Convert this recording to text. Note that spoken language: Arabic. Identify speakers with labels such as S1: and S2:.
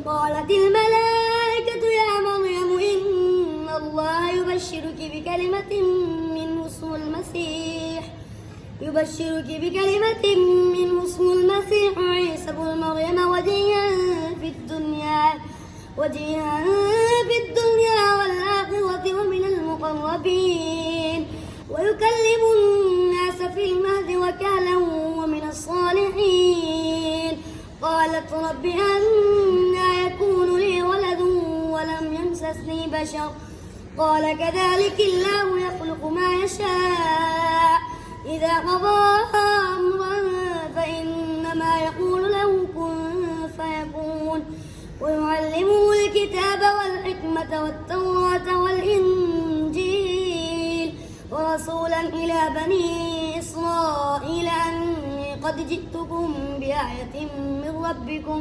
S1: قالت الملائكة يا مريم إن الله يبشرك بكلمة منه اسمه المسيح عيسى بن مريم وجيها في الدنيا والآخرة ومن المقربين ويكلم الناس في المهد وكهلا ومن الصالحين. قالت رب أنى يكون لي ولد ولم يمسسني بشر قال كذلك الله يخلق ما يشاء إذا قضى أمرا فإنما يقول له كن فيكون. ويعلمه الكتاب والحكمة والتوراة والإنجيل ورسولا إلى بني إسرائيل أني قد جئتكم بآية من ربكم